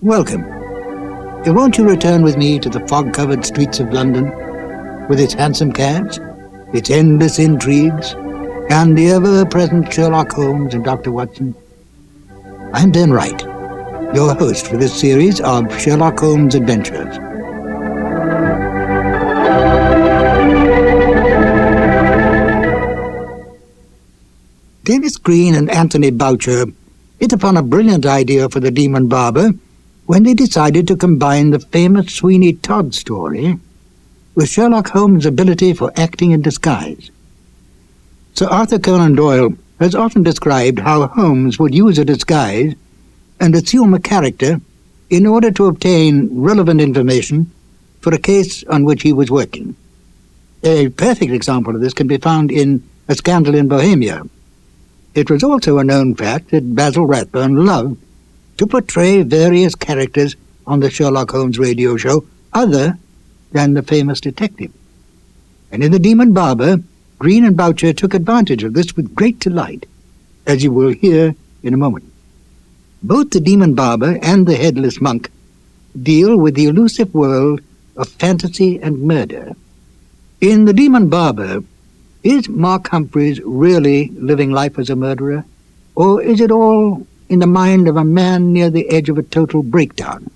Welcome. Won't you return with me to the fog-covered streets of London, with its hansom cabs, its endless intrigues, and the ever-present Sherlock Holmes and Dr. Watson? I'm Ben Wright, your host for this series of Sherlock Holmes Adventures. Dennis Green and Anthony Boucher hit upon a brilliant idea for the Demon Barber when they decided to combine the famous Sweeney Todd story with Sherlock Holmes' ability for acting in disguise. Sir Arthur Conan Doyle has often described how Holmes would use a disguise and assume a character in order to obtain relevant information for a case on which he was working. A perfect example of this can be found in A Scandal in Bohemia. It was also a known fact that Basil Rathbone loved to portray various characters on the Sherlock Holmes radio show other than the famous detective. And in The Demon Barber, Green and Boucher took advantage of this with great delight, as you will hear in a moment. Both The Demon Barber and The Headless Monk deal with the elusive world of fantasy and murder. In The Demon Barber, is Mark Humphreys really living life as a murderer, or is it all in the mind of a man near the edge of a total breakdown?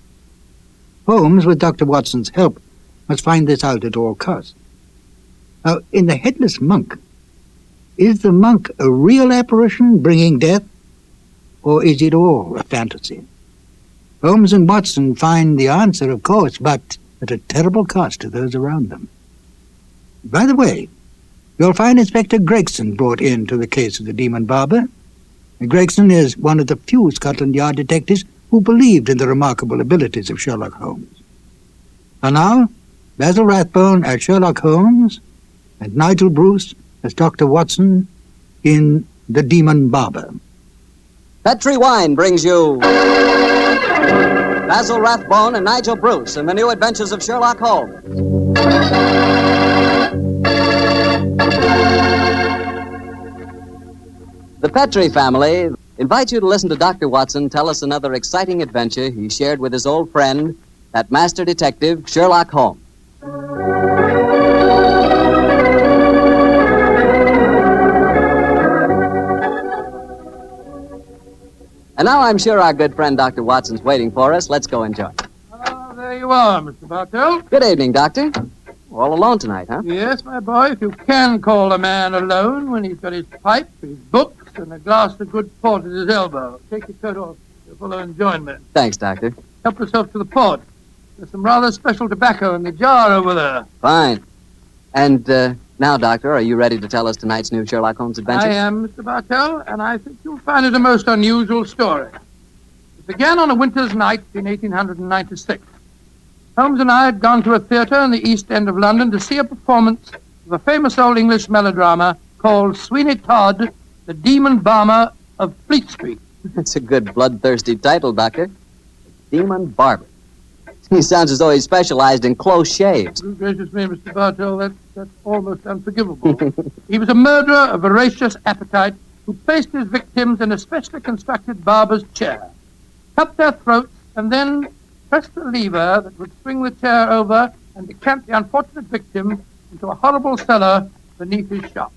Holmes, with Dr. Watson's help, must find this out at all costs. Now, in The Headless Monk, is the monk a real apparition bringing death, or is it all a fantasy? Holmes and Watson find the answer, of course, but at a terrible cost to those around them. By the way, you'll find Inspector Gregson brought in to the case of the Demon Barber. Gregson is one of the few Scotland Yard detectives who believed in the remarkable abilities of Sherlock Holmes. And now, Basil Rathbone as Sherlock Holmes and Nigel Bruce as Dr. Watson in The Demon Barber. Petri Wine brings you Basil Rathbone and Nigel Bruce in the new Adventures of Sherlock Holmes. The Petri family invites you to listen to Dr. Watson tell us another exciting adventure he shared with his old friend, that master detective, Sherlock Holmes. And now I'm sure our good friend Dr. Watson's waiting for us. Let's go enjoy. Oh, there you are, Mr. Bartell. Good evening, Doctor. All alone tonight, huh? Yes, my boy, if you can call a man alone when he's got his pipe, his books, and a glass of good port at his elbow. Take your coat off. You're full of enjoyment. Thanks, Doctor. Help yourself to the port. There's some rather special tobacco in the jar over there. Fine. And now, Doctor, are you ready to tell us tonight's new Sherlock Holmes adventure? I am, Mr. Bartell, and I think you'll find it a most unusual story. It began on a winter's night in 1896. Holmes and I had gone to a theatre in the East End of London to see a performance of a famous old English melodrama called Sweeney Todd, the Demon Barber of Fleet Street. That's a good bloodthirsty title, Doctor. The Demon Barber. He sounds as though he specialized in close shaves. Good gracious me, Mr. Bartell, that's almost unforgivable. He was a murderer of voracious appetite who placed his victims in a specially constructed barber's chair, cut their throats, and then pressed a lever that would swing the chair over and decamp the unfortunate victim into a horrible cellar beneath his shop.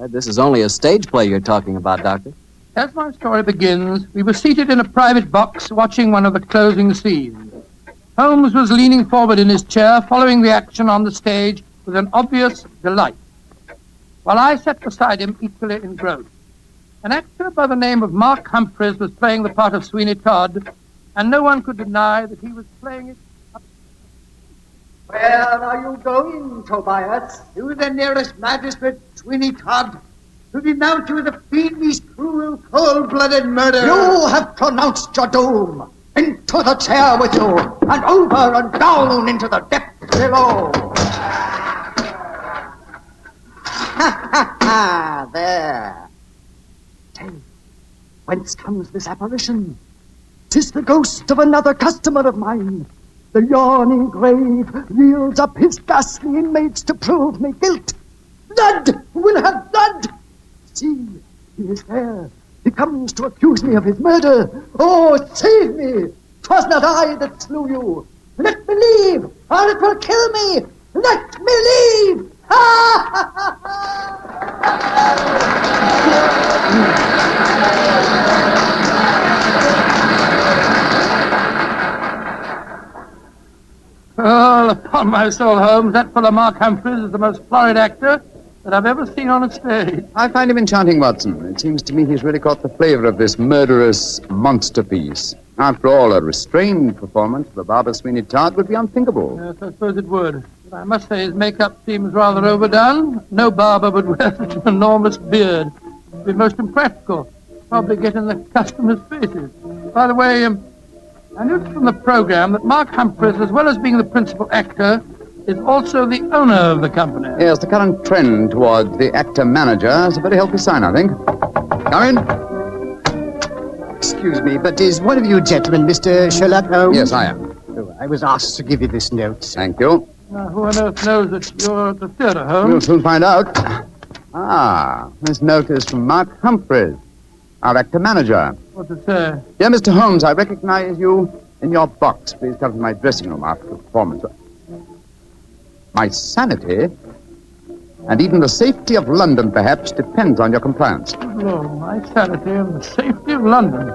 This is only a stage play you're talking about, Doctor. As my story begins, we were seated in a private box watching one of the closing scenes. Holmes was leaning forward in his chair, following the action on the stage with an obvious delight, while I sat beside him equally engrossed. An actor by the name of Mark Humphreys was playing the part of Sweeney Todd, and no one could deny that he was playing it up. Where are you going, Tobias? To the nearest magistrate, Sweeney Todd, to denounce you as a fiendish, cruel, cold-blooded murderer. You have pronounced your doom. Into the chair with you, and over and down into the depths below. Ha, ha, ha, there. Say, whence comes this apparition? 'Tis the ghost of another customer of mine. The yawning grave yields up his ghastly inmates to prove me guilt. Blood! We'll have blood! See, he is there. He comes to accuse me of his murder. Oh, save me! 'Twas not I that slew you. Let me leave, or it will kill me. Let me leave. Ha ha ha ha! Well, upon my soul, Holmes, that fellow Mark Humphreys is the most florid actor that I've ever seen on a stage. I find him enchanting, Watson. It seems to me he's really caught the flavor of this murderous monster piece. After all, a restrained performance of the Barber Sweeney Todd would be unthinkable. Yes, I suppose it would. But I must say his makeup seems rather overdone. No barber would wear such an enormous beard. It would be most impractical. Probably get in the customers' faces. By the way, I noticed from the program that Mark Humphreys, as well as being the principal actor, is also the owner of the company. Yes, the current trend toward the actor-manager is a very healthy sign, I think. Come in. Excuse me, but is one of you gentlemen Mr. Sherlock Holmes? Yes, I am. Oh, I was asked to give you this note. Thank you. Now, who on earth knows that you're at the theatre, Holmes? We'll soon find out. Ah, this note is from Mark Humphreys, our actor-manager. What's it say? Dear Mr. Holmes, I recognize you in your box. Please come to my dressing room after the performance. My sanity, and even the safety of London, perhaps, depends on your compliance. Oh, my sanity and the safety of London.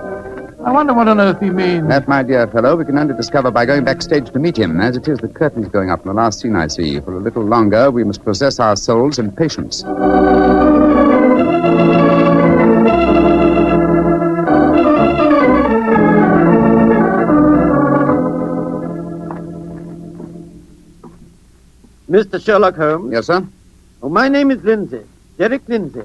I wonder what on earth he means. That, my dear fellow, we can only discover by going backstage to meet him. As it is, the curtain's going up in the last scene I see. For a little longer, we must possess our souls in patience. Mr. Sherlock Holmes? Yes, sir? Oh, my name is Lindsay, Derek Lindsay.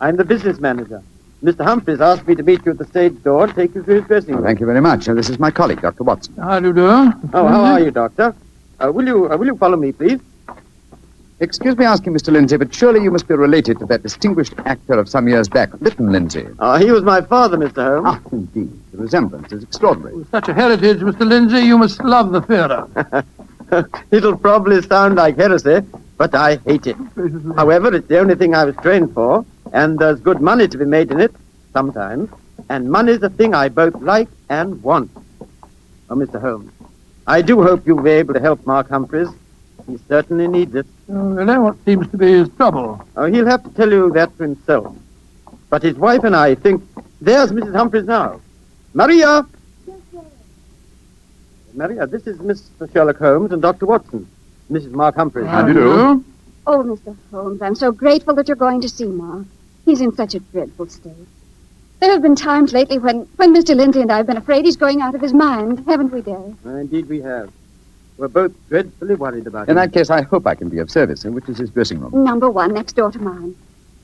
I'm the business manager. Mr. Humphreys asked me to meet you at the stage door and take you to his dressing room. Thank you very much. This is my colleague, Dr. Watson. How do you do? Oh, how are you, Doctor? Will you follow me, please? Excuse me asking, Mr. Lindsay, but surely you must be related to that distinguished actor of some years back, Lytton Lindsay. He was my father, Mr. Holmes. Ah, indeed. The resemblance is extraordinary. With such a heritage, Mr. Lindsay, you must love the theatre. It'll probably sound like heresy, but I hate it. However, it's the only thing I was trained for, and there's good money to be made in it, sometimes. And money's a thing I both like and want. Oh, Mr. Holmes, I do hope you'll be able to help Mark Humphreys. He certainly needs it. Oh, really? What seems to be his trouble? Oh, he'll have to tell you that for himself. But his wife and I think... There's Mrs. Humphreys now. Maria! Maria, this is Mr. Sherlock Holmes and Dr. Watson. Mrs. Mark Humphreys. How do you do? Oh, Mr. Holmes, I'm so grateful that you're going to see Mark. He's in such a dreadful state. There have been times lately when Mr. Lindsay and I have been afraid he's going out of his mind, haven't we, Derek? Indeed we have. We're both dreadfully worried about In him. that case, I hope I can be of service. Which is his dressing room? Number 1, next door to mine.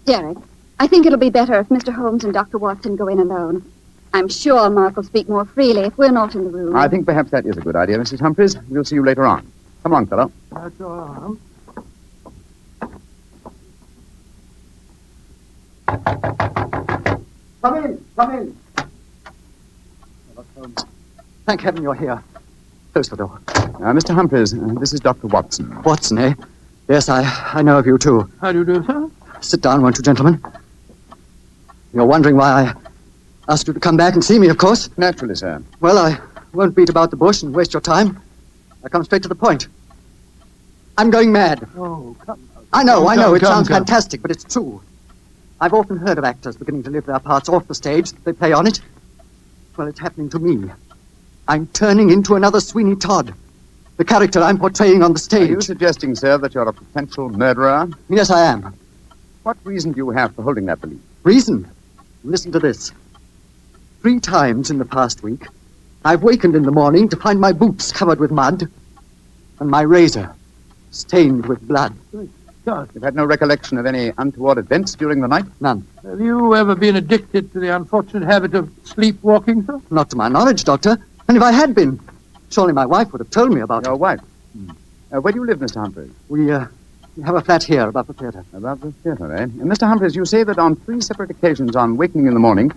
Derek, I think it'll be better if Mr. Holmes and Dr. Watson go in alone. I'm sure Mark will speak more freely if we're not in the room. I think perhaps that is a good idea, Mrs. Humphreys. We'll see you later on. Come along, fellow. That's your arm. Come in, come in. Thank heaven you're here. Close the door. Mr. Humphreys, this is Dr. Watson. Watson, eh? Yes, I know of you too. How do you do, sir? Sit down, won't you, gentlemen? You're wondering why I asked you to come back and see me, of course. Naturally, sir. Well, I won't beat about the bush and waste your time. I come straight to the point. I'm going mad. Oh, come. I know, it come, sounds come. fantastic, but it's true. I've often heard of actors beginning to live their parts off the stage. They play on it. Well, it's happening to me. I'm turning into another Sweeney Todd. The character I'm portraying on the Are you stage. suggesting, sir, that you're a potential murderer? Yes, I am. What reason do you have for holding that belief? Reason? Listen to this. 3 times in the past week, I've wakened in the morning to find my boots covered with mud and my razor stained with blood. God, You've had no recollection of any untoward events during the night? None. have you ever been addicted to the unfortunate habit of sleepwalking, sir? Not to my knowledge, Doctor. And if I had been, surely my wife would have told me about Your it. wife? Where do you live, Mr. Humphreys? We have a flat here above the theatre. About the theatre, eh? Mr. Humphreys, you say that on 3 separate occasions on wakening in the morning,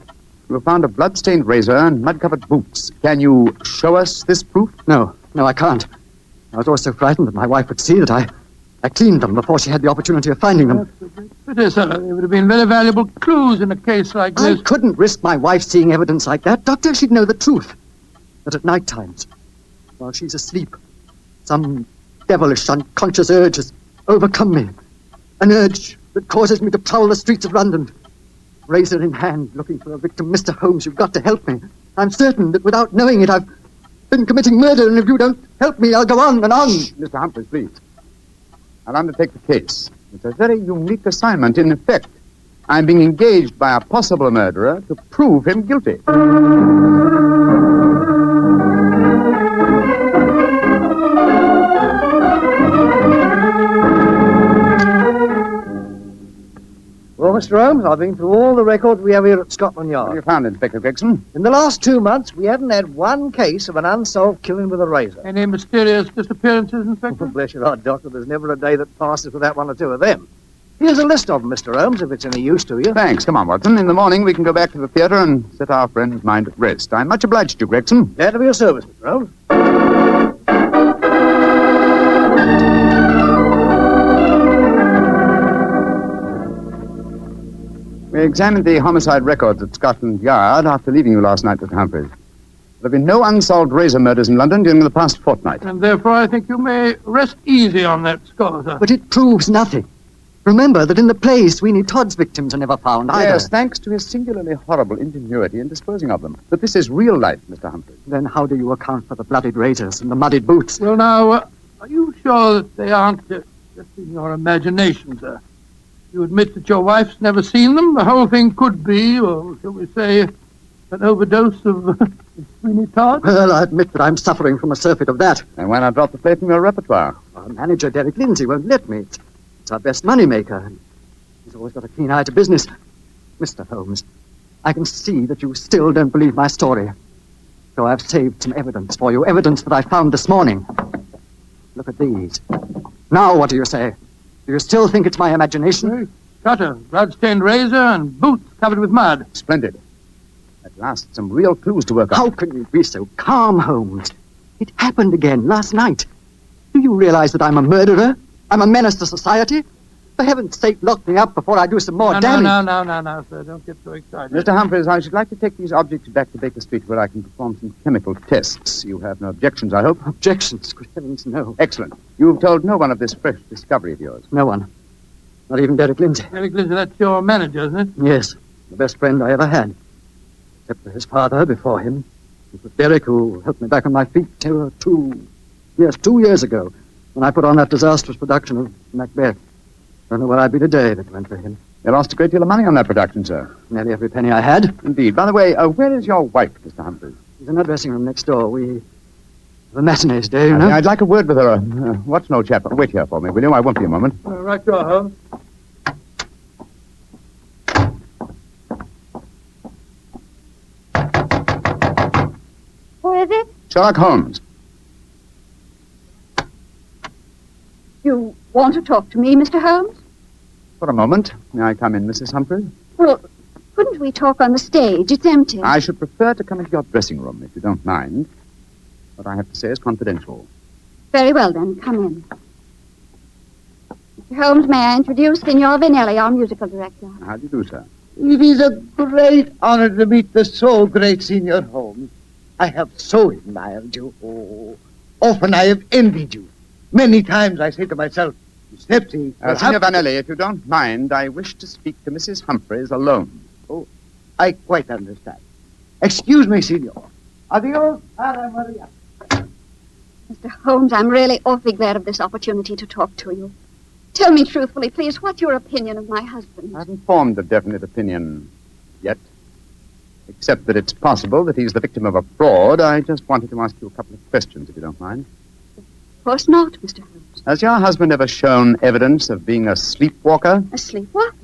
you have found a blood-stained razor and mud-covered boots. Can you show us this proof? No, I can't. I was always so frightened that my wife would see that I cleaned them before she had the opportunity of finding them. That's a great pity, sir. They would have been very valuable clues in a case like I this. couldn't risk my wife seeing evidence like that. Doctor, she'd know the truth. that at night times, while she's asleep, some devilish unconscious urge has overcome me. An urge that causes me to prowl the streets of London, razor in hand, looking for a victim. Mr. Holmes, you've got to help me. I'm certain that without knowing it, I've been committing murder, and if you don't help me, I'll go on and on. Mr. Humphreys, please. I'll undertake the case. It's a very unique assignment. In effect, I'm being engaged by a possible murderer to prove him guilty. Well, Mr. Holmes, I've been through all the records we have here at Scotland What have Yard. you found, Inspector Gregson? In the last 2 months, we haven't had one case of an unsolved killing with a razor. Any mysterious disappearances, Inspector? Oh, bless your heart, Doctor, there's never a day that passes without one or two of them. Here's a list of them, Mr. Holmes, if it's any use to you. Thanks. Come on, Watson. In the morning, we can go back to the theatre and set our friend's mind at rest. I'm much obliged to you, Gregson. Glad to be of service, Mr. Holmes. We examined the homicide records at Scotland Yard after leaving you last night, Mr. Humphreys. There have been no unsolved razor murders in London during the past fortnight. And therefore I think you may rest easy on that score, sir. But it proves nothing. Remember that in the play, Sweeney Todd's victims are never found either. Yes, thanks to his singularly horrible ingenuity in disposing of them. But this is real life, Mr. Humphreys. Then how do you account for the bloodied razors and the muddied boots? Well, now, are you sure that they aren't just in your imagination, sir? You admit that your wife's never seen them? The whole thing could be, or shall we say, an overdose of Sweeney Todd? Well, I admit that I'm suffering from a surfeit of that. And why not drop the play from your repertoire? Our manager, Derek Lindsay, won't let me. It's our best moneymaker. He's always got a keen eye to business. Mr. Holmes, I can see that you still don't believe my story. So I've saved some evidence for you, evidence that I found this morning. Look at these. Now what do you say? Do you still think it's my imagination? Cutter, blood-stained razor, and boots covered with mud. Splendid. At last, some real clues to work on. How can you be so calm, Holmes? It happened again last night. Do you realize that I'm a murderer? I'm a menace to society? For heaven's sake, lock me up before I do some more damage. No, sir. Don't get so excited. Mr. Humphreys, I should like to take these objects back to Baker Street where I can perform some chemical tests. You have no objections, I hope? Objections? Good heavens, no. Excellent. You've told no one of this fresh discovery of yours. No one. Not even Derek Lindsay. Derek Lindsay, that's your manager, isn't it? Yes, the best friend I ever had. Except for his father before him. It was Derek who helped me back on my feet 2 years ago, when I put on that disastrous production of Macbeth. Don't know where I'd be today if it went for him. You lost a great deal of money on that production, sir. Nearly every penny I had. Indeed. By the way, where is your wife, Mr. Humphreys? She's in her dressing room next door. We have a matinee today, you know. I'd like a word with her. Watson, old chap. Wait here for me, will you? I won't be a moment. Right you are, Holmes. Who is it? Sherlock Holmes. You want to talk to me, Mr. Holmes? For a moment. May I come in, Mrs. Humphreys? Well, couldn't we talk on the stage? It's empty. I should prefer to come into your dressing room, if you don't mind. What I have to say is confidential. Very well, then. Come in. Mr. Holmes, may I introduce Signor Vinelli, our musical director? How do you do, sir? It is a great honor to meet the so great Senior Holmes. I have so admired you. Oh, often I have envied you. Many times I say to myself, Snipsy, Signor Vanelli, if you don't mind, I wish to speak to Mrs. Humphreys alone. Oh, I quite understand. Excuse me, Signor. Adios, Ana Maria. Mr. Holmes, I'm really awfully glad of this opportunity to talk to you. Tell me truthfully, please, what's your opinion of my husband? I haven't formed a definite opinion yet, except that it's possible that he's the victim of a fraud. I just wanted to ask you a couple of questions, if you don't mind. Of course not, Mr. Holmes. Has your husband ever shown evidence of being a sleepwalker? A sleepwalker?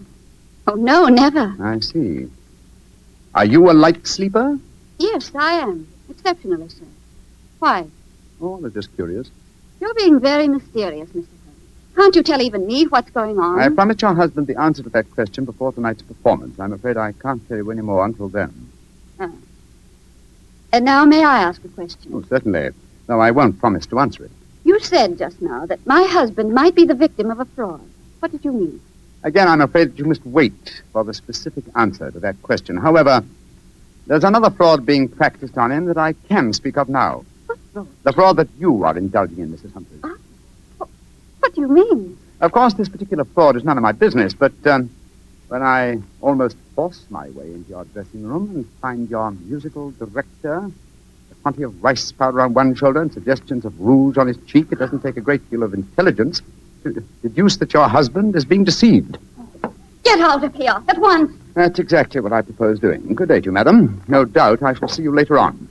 Oh, no, never. I see. Are you a light sleeper? Yes, I am. Exceptionally so. Why? Oh, I'm just curious. You're being very mysterious, Mr. Holmes. Can't you tell even me what's going on? I promised your husband the answer to that question before tonight's performance. I'm afraid I can't tell you any more until then. And now may I ask a question? Oh, certainly. Though I won't promise to answer it. You said just now that my husband might be the victim of a fraud. What did you mean? Again, I'm afraid that you must wait for the specific answer to that question. However, There's another fraud being practiced on him that I can speak of now. The fraud that you are indulging in, Mrs. Humphreys. What do you mean? Of course, this particular fraud is none of my business, but when I almost force my way into your dressing room and find your musical director, a quantity of rice powder on one shoulder and suggestions of rouge on his cheek, it doesn't take a great deal of intelligence to deduce that your husband is being deceived. Get out of here at once. That's exactly what I propose doing. Good day to you, madam. No doubt I shall see you later on.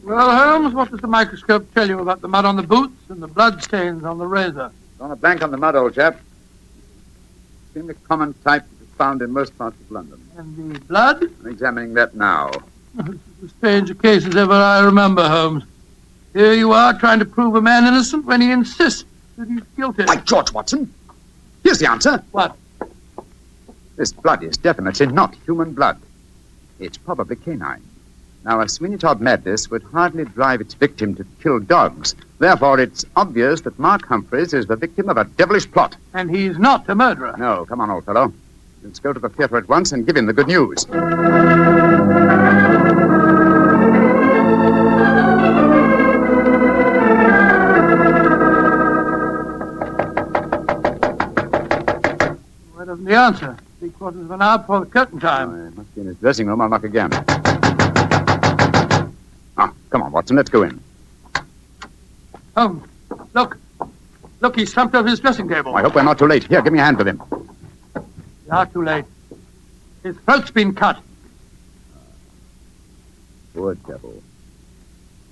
Well, Holmes, what does the microscope tell you about the mud on the boots and the blood stains on the razor? Drawn a blank on the mud, old chap. Extremely common type that is found in most parts of London. And the blood? I'm examining that now. This is as strange a case as ever I remember, Holmes. Here you are trying to prove a man innocent when he insists that he's guilty. By George, Watson! Here's the answer. What? This blood is definitely not human blood. It's probably canine. Now, a Sweeney Todd madness would hardly drive its victim to kill dogs. Therefore, it's obvious that Mark Humphreys is the victim of a devilish plot. And he's not a murderer. No, come on, old fellow. Let's go to the theater at once and give him the good news. Why doesn't he answer? 3/4 of an hour before the curtain time. Oh, it must be in his dressing room. I'll knock again. Come on, Watson, let's go in. Holmes, look. Look, he's slumped over his dressing table. I hope we're not too late. Here, give me a hand with him. We are too late. His throat's been cut. Poor devil.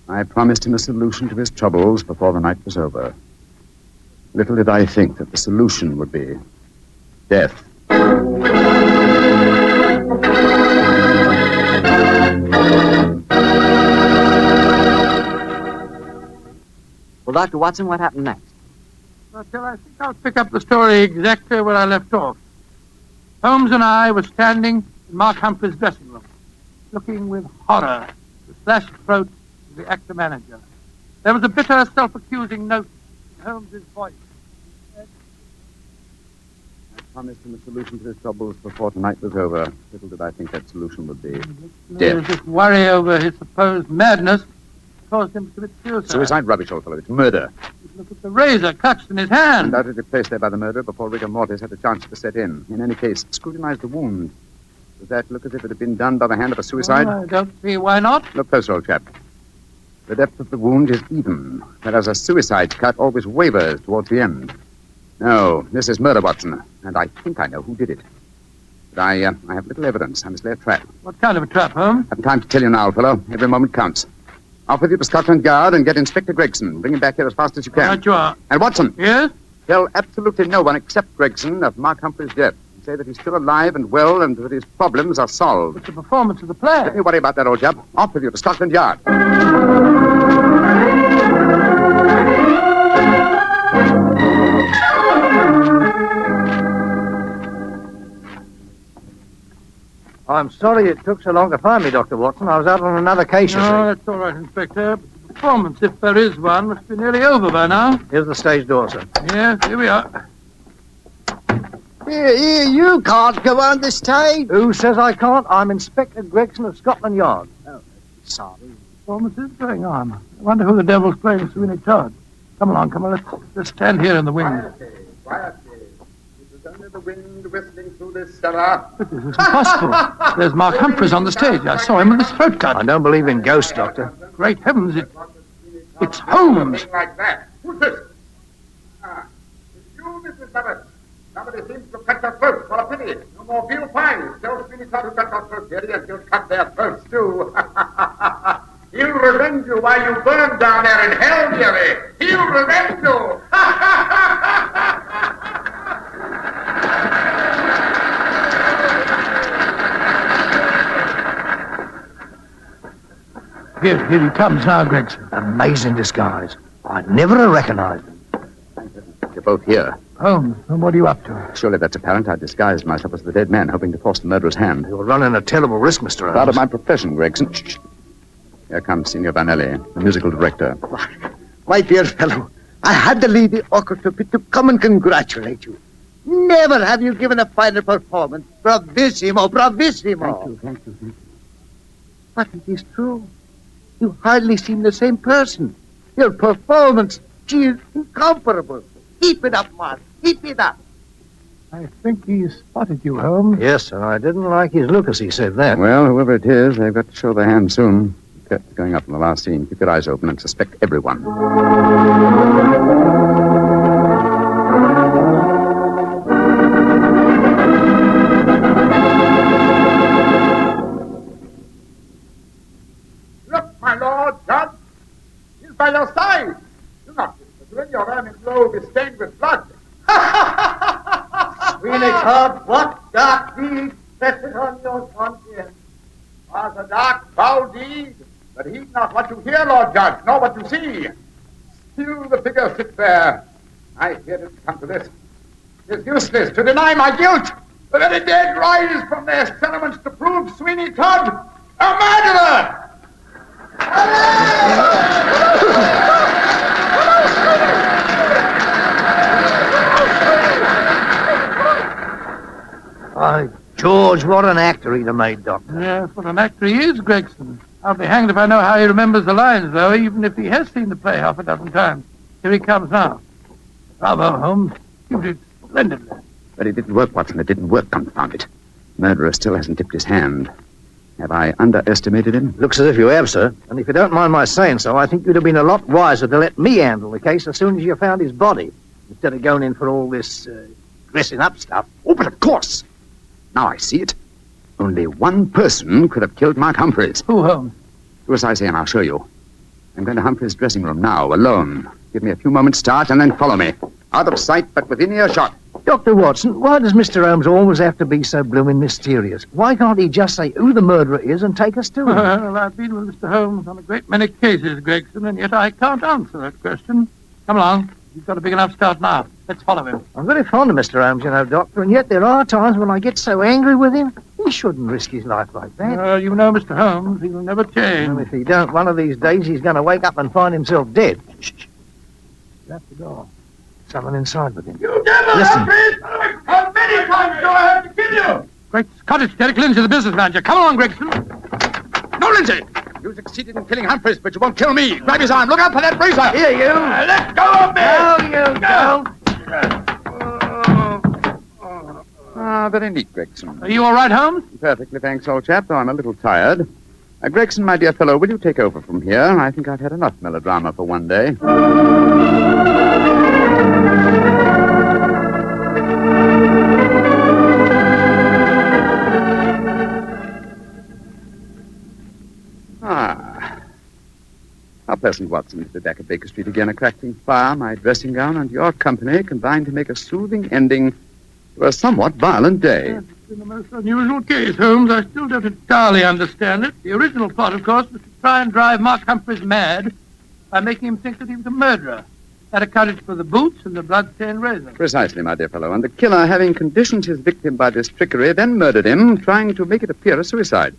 I promised him a solution to his troubles before the night was over. Little did I think that the solution would be death. Well, Dr. Watson, what happened next? Well, I think I'll pick up the story exactly where I left off. Holmes and I were standing in Mark Humphrey's dressing room, looking with horror at the slashed throat of the actor-manager. There was a bitter, self-accusing note in Holmes's voice. I promised him a solution to his troubles before tonight was over. Little did I think that solution would be death. This worry over his supposed madness caused him to commit suicide. Suicide rubbish, old fellow. It's murder. Look at the razor clutched in his hand. Undoubtedly placed there by the murderer before rigor mortis had a chance to set in. In any case, scrutinize the wound. Does that look as if it had been done by the hand of a suicide? I don't see why not. Look closer, old chap. The depth of the wound is even, whereas a suicide cut always wavers towards the end. No, this is murder, Watson, and I think I know who did it. But I have little evidence. I must lay a trap. What kind of a trap, Holmes? I have time to tell you now, old fellow. Every moment counts. Off with you to Scotland Yard and get Inspector Gregson. Bring him back here as fast as you can. Right you are. And Watson. Yes? Tell absolutely no one except Gregson of Mark Humphrey's death. Say that he's still alive and well and that his problems are solved. It's the performance of the play. Don't you worry about that, old chap. Off with you to Scotland Yard. I'm sorry it took so long to find me, Dr. Watson. I was out on another case, you see. No, that's all right, Inspector. But the performance, if there is one, must be nearly over by now. Here's the stage door, sir. Yes, here we are. Here, you can't go on the stage. Who says I can't? I'm Inspector Gregson of Scotland Yard. Oh, sorry. Performance is going on. I wonder who the devil's playing Sweeney Todd. Come along. Let's stand here in the wings. Quietly. It is only the wind whistling through this cellar. But this is impossible. There's Mark Humphreys on the stage. I saw him with his throat cut. I don't believe in ghosts, Doctor. Great heavens, it's Holmes. Something like that. Who's this? It's you, Mrs. Barber. Somebody seems to cut your throat. For a pity. No more veal pies. Tell Sweeney Todd who cut your throat. Here he is. He'll cut their throats, too. He'll revenge you while you burn down there in hell, dearie. He'll revenge you. Here he comes now, Gregson. Amazing disguise. I'd never have recognized him. You're both here. Holmes, and what are you up to? Surely that's apparent. I disguised myself as the dead man, hoping to force the murderer's hand. You're running a terrible risk, Mr. Holmes. Part of my profession, Gregson. Shh. Here comes Signor Vanelli, the musical director. My dear fellow, I had to leave the orchestra pit to come and congratulate you. Never have you given a finer performance. Bravissimo, bravissimo. Thank you. But it is true. You hardly seem the same person. Your performance, she is incomparable. Keep it up, Mark. Keep it up. I think he spotted you, Holmes. Yes, and I didn't like his look as he said that. Well, whoever it is, they've got to show their hand soon. Curtain's going up in the last scene. Keep your eyes open and suspect everyone. Look, my lord, Judge. He's by your side. Do not whisper. Your ermine robe is stained with blood. Sweeney Todd, what dark deed presses on your conscience? Was a dark, foul deed, but heed not what you hear, Lord Judge, nor what you see. Still the figure sits there. I feared it would come to this. It is useless to deny my guilt. The very dead rise from their settlements to prove Sweeney Todd a murderer. By George, what an actor he'd have made, Doctor. Yes, what an actor he is, Gregson. I'll be hanged if I know how he remembers the lines, though, even if he has seen the play half a dozen times. Here he comes now. Bravo, Holmes. You did splendidly. But it didn't work, Watson. It didn't work, confound it. Murderer still hasn't dipped his hand. Have I underestimated him? Looks as if you have, sir. And if you don't mind my saying so, I think you'd have been a lot wiser to let me handle the case as soon as you found his body, instead of going in for all this dressing up stuff. Oh, but of course. Now I see it. Only one person could have killed Mark Humphreys. Who, Holmes? Do as I say, and I'll show you. I'm going to Humphreys' dressing room now, alone. Give me a few moments' start, and then follow me. Out of sight, but within earshot. Dr. Watson, why does Mr. Holmes always have to be so blooming mysterious? Why can't he just say who the murderer is and take us to him? Well, I've been with Mr. Holmes on a great many cases, Gregson, and yet I can't answer that question. Come along. He's got a big enough start now. Let's follow him. I'm very fond of Mr. Holmes, you know, Doctor, and yet there are times when I get so angry with him. He shouldn't risk his life like that. You know Mr. Holmes. He will never change. Well, if he don't, one of these days he's going to wake up and find himself dead. Shh. That's the door. Someone inside with him. You devil, Listen. Humphreys! How many times do I have to kill you? Great Scott, it's Derek Lindsay, the business manager. Come along, Gregson. No, Lindsay! You succeeded in killing Humphreys, but you won't kill me. Grab his arm. Look out for that razor. Here, you. Let go of me! No, you don't. Very neat, Gregson. Are you all right, Holmes? Perfectly, thanks, old chap, though I'm a little tired. Gregson, my dear fellow, will you take over from here? I think I've had enough melodrama for one day. How pleasant, Watson, to be back at Baker Street again. A crackling fire, my dressing gown, and your company combined to make a soothing ending to a somewhat violent day. Yes, it's been a most unusual case, Holmes. I still don't entirely understand it. The original plot, of course, was to try and drive Mark Humphreys mad by making him think that he was a murderer. That accounted for the boots and the blood-stained razor. Precisely, my dear fellow. And the killer, having conditioned his victim by this trickery, then murdered him, trying to make it appear a suicide.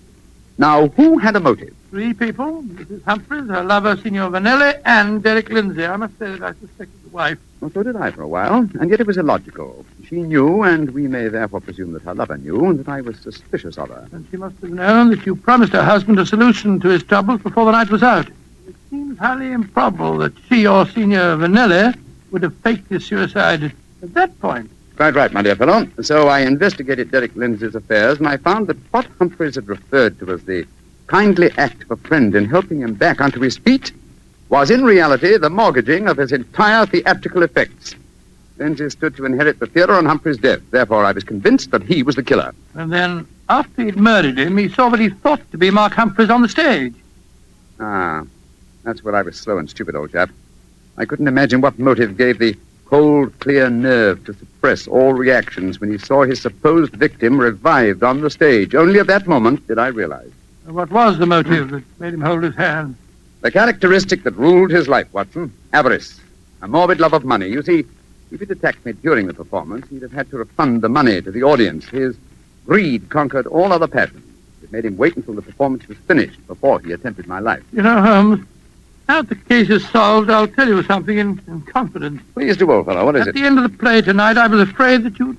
Now, who had a motive? 3 people, Mrs. Humphreys, her lover, Signor Vanelli, and Derek Lindsay. I must say that I suspected the wife. Well, so did I for a while, and yet it was illogical. She knew, and we may therefore presume that her lover knew, that I was suspicious of her. And she must have known that you promised her husband a solution to his troubles before the night was out. It seems highly improbable that she or Signor Vanelli would have faked his suicide at that point. Quite right, my dear fellow. So I investigated Derek Lindsay's affairs, and I found that what Humphreys had referred to as the kindly act of a friend in helping him back onto his feet was in reality the mortgaging of his entire theatrical effects. Lindsay stood to inherit the theater on Humphreys' death. Therefore, I was convinced that he was the killer. And then, after he'd murdered him, he saw what he thought to be Mark Humphreys on the stage. Ah, that's where I was slow and stupid, old chap. I couldn't imagine what motive gave the cold, clear nerve to suppress all reactions when he saw his supposed victim revived on the stage. Only at that moment did I realize. What was the motive that made him hold his hand? The characteristic that ruled his life, Watson. Avarice. A morbid love of money. You see, if he'd attacked me during the performance, he'd have had to refund the money to the audience. His greed conquered all other passions. It made him wait until the performance was finished before he attempted my life. You know, Holmes, Now that the case is solved, I'll tell you something in confidence. Please do, old fellow. What is At it? the end of the play tonight, I was afraid that you'd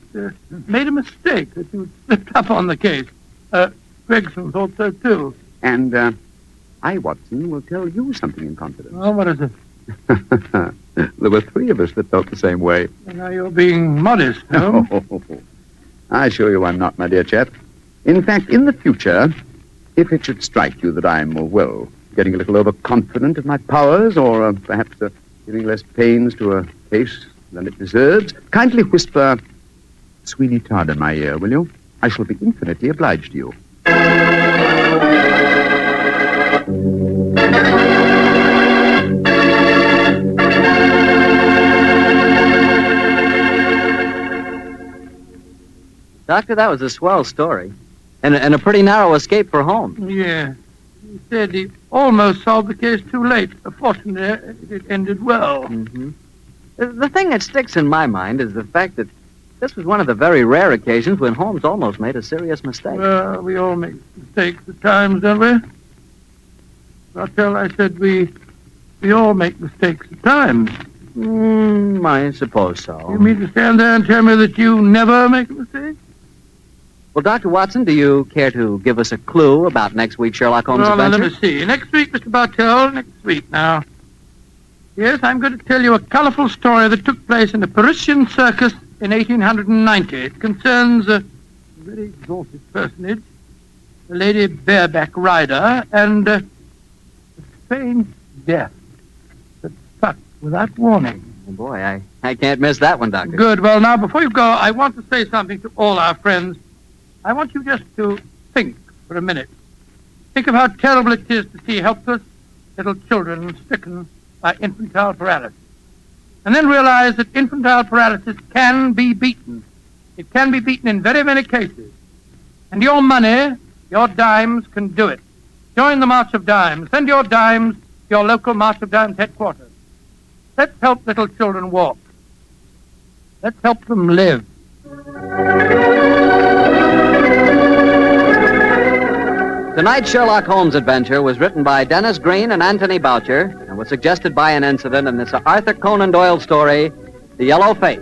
made a mistake, that you'd slipped up on the case. Gregson thought so, too. And I, Watson, will tell you something in confidence. Oh, what is it? There were three of us that felt the same way. Well, now you're being modest, no? I assure you I'm not, my dear chap. In fact, in the future, if it should strike you that I'm, well, getting a little overconfident of my powers, or perhaps giving less pains to a case than it deserves, kindly whisper Sweeney Todd in my ear, will you? I shall be infinitely obliged to you. Doctor, that was a swell story. And a pretty narrow escape for Holmes. Yeah. He said he almost solved the case too late. Fortunately, it ended well. Mm-hmm. The thing that sticks in my mind is the fact that this was one of the very rare occasions when Holmes almost made a serious mistake. Well, we all make mistakes at times, don't we? Rathbone, I said we all make mistakes at times. I suppose so. You mean to stand there and tell me that you never make a mistake? Well, Dr. Watson, do you care to give us a clue about next week's Sherlock Holmes Well, adventure? let me see. Next week, Mr. Bartell, next week now. Yes, I'm going to tell you a colorful story that took place in a Parisian circus in 1890. It concerns a very exalted personage, a lady bareback rider, and a strange death that struck without warning. Oh, boy, I can't miss that one, Doctor. Good. Well, now, before you go, I want to say something to all our friends. I want you just to think for a minute. Think of how terrible it is to see helpless little children stricken by infantile paralysis. And then realize that infantile paralysis can be beaten. It can be beaten in very many cases. And your money, your dimes, can do it. Join the March of Dimes. Send your dimes to your local March of Dimes headquarters. Let's help little children walk. Let's help them live. Tonight's Sherlock Holmes adventure was written by Dennis Green and Anthony Boucher and was suggested by an incident in this Arthur Conan Doyle story, The Yellow Face.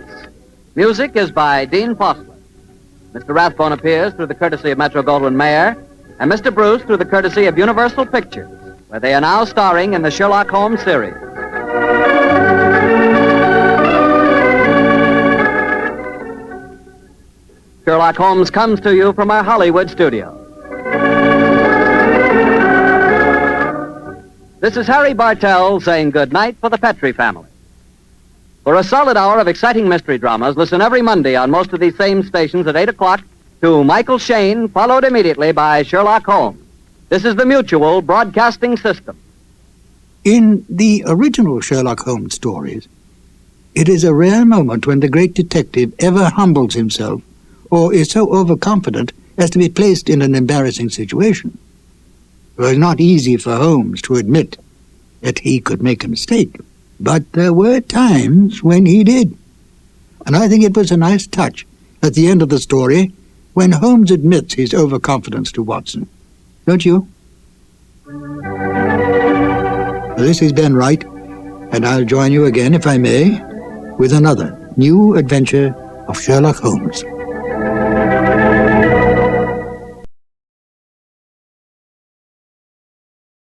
Music is by Dean Fossler. Mr. Rathbone appears through the courtesy of Metro-Goldwyn-Mayer, and Mr. Bruce through the courtesy of Universal Pictures, where they are now starring in the Sherlock Holmes series. Sherlock Holmes comes to you from our Hollywood studio. This is Harry Bartell saying good night for the Petrie family. For a solid hour of exciting mystery dramas, listen every Monday on most of these same stations at 8 o'clock to Michael Shayne, followed immediately by Sherlock Holmes. This is the Mutual Broadcasting System. In the original Sherlock Holmes stories, it is a rare moment when the great detective ever humbles himself or is so overconfident as to be placed in an embarrassing situation. It was not easy for Holmes to admit that he could make a mistake, but there were times when he did. And I think it was a nice touch at the end of the story when Holmes admits his overconfidence to Watson. Don't you? This is Ben Wright, and I'll join you again, if I may, with another new adventure of Sherlock Holmes.